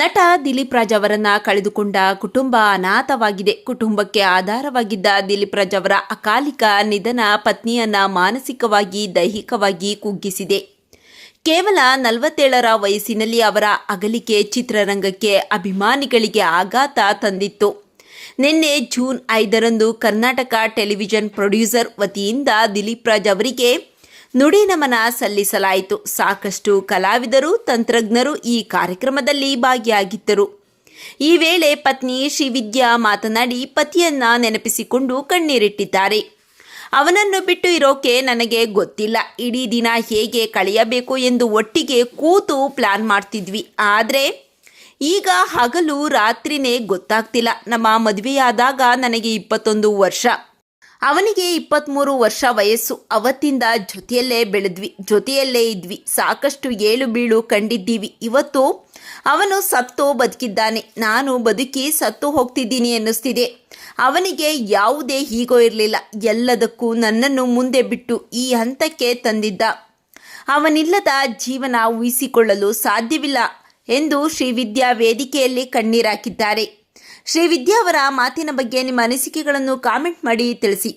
ನಟ ದಿಲೀಪ್ ರಾಜ್ ಅವರನ್ನ ಕಳೆದುಕೊಂಡ ಕುಟುಂಬ ಅನಾಥವಾಗಿದೆ. ಕುಟುಂಬಕ್ಕೆ ಆಧಾರವಾಗಿದ್ದ ದಿಲೀಪ್ ರಾಜ್ ಅವರ ಅಕಾಲಿಕ ನಿಧನ ಪತ್ನಿಯನ್ನ ಮಾನಸಿಕವಾಗಿ, ದೈಹಿಕವಾಗಿ ಕುಗ್ಗಿಸಿದೆ. ಕೇವಲ 47ರ ವಯಸ್ಸಿನಲ್ಲಿ ಅವರ ಅಗಲಿಕೆ ಚಿತ್ರರಂಗಕ್ಕೆ, ಅಭಿಮಾನಿಗಳಿಗೆ ಆಘಾತ ತಂದಿತ್ತು. ನಿನ್ನೆ ಜೂನ್ 5ರಂದು ಕರ್ನಾಟಕ ಟೆಲಿವಿಷನ್ ಪ್ರೊಡ್ಯೂಸರ್ ವತಿಯಿಂದ ದಿಲೀಪ್ ರಾಜ್ ಅವರಿಗೆ ನುಡಿ ನಮನ ಸಲ್ಲಿಸಲಾಯಿತು. ಸಾಕಷ್ಟು ಕಲಾವಿದರು, ತಂತ್ರಜ್ಞರು ಈ ಕಾರ್ಯಕ್ರಮದಲ್ಲಿ ಭಾಗಿಯಾಗಿದ್ದರು. ಈ ವೇಳೆ ಪತ್ನಿ ಶ್ರೀವಿದ್ಯಾ ಮಾತನಾಡಿ, ಪತಿಯನ್ನ ನೆನಪಿಸಿಕೊಂಡು ಕಣ್ಣೀರಿಟ್ಟಿದ್ದಾರೆ. ಅವನನ್ನು ಬಿಟ್ಟು ಇರೋಕೆ ನನಗೆ ಗೊತ್ತಿಲ್ಲ. ಇಡೀ ದಿನ ಹೇಗೆ ಕಳೆಯಬೇಕು ಎಂದು ಒಟ್ಟಿಗೆ ಕೂತು ಪ್ಲಾನ್ ಮಾಡ್ತಿದ್ವಿ. ಆದರೆ ಈಗ ಹಗಲು ರಾತ್ರಿನೇ ಗೊತ್ತಾಗ್ತಿಲ್ಲ. ನಮ್ಮ ಮದುವೆಯಾದಾಗ ನನಗೆ 21 ವರ್ಷ, ಅವನಿಗೆ 23 ವರ್ಷ ವಯಸ್ಸು. ಅವತ್ತಿಂದ ಜೊತೆಯಲ್ಲೇ ಬೆಳೆದ್ವಿ, ಜೊತೆಯಲ್ಲೇ ಇದ್ವಿ, ಸಾಕಷ್ಟು ಏಳು ಬೀಳು ಕಂಡಿದ್ದೀವಿ. ಇವತ್ತು ಅವನು ಸತ್ತು ಬದುಕಿದ್ದಾನೆ, ನಾನು ಬದುಕಿ ಸತ್ತು ಹೋಗ್ತಿದ್ದೀನಿ ಅನ್ನಿಸ್ತಿದೆ. ಅವನಿಗೆ ಯಾವುದೇ ಹೀಗೋ ಇರಲಿಲ್ಲ. ಎಲ್ಲದಕ್ಕೂ ನನ್ನನ್ನು ಮುಂದೆ ಬಿಟ್ಟು ಈ ಹಂತಕ್ಕೆ ತಂದಿದ್ದ. ಅವನಿಲ್ಲದ ಜೀವನ ಊಹಿಸಿಕೊಳ್ಳಲು ಸಾಧ್ಯವಿಲ್ಲ ಎಂದು ಶ್ರೀವಿದ್ಯಾ ವೇದಿಕೆಯಲ್ಲಿ ಕಣ್ಣೀರಾಕಿದ್ದಾರೆ. ಶ್ರೀವಿದ್ಯಾ ಅವರ ಮಾತಿನ ಬಗ್ಗೆ ನಿಮ್ಮ ಅನಿಸಿಕೆಗಳನ್ನು ಕಾಮೆಂಟ್ ಮಾಡಿ ತಿಳಿಸಿ.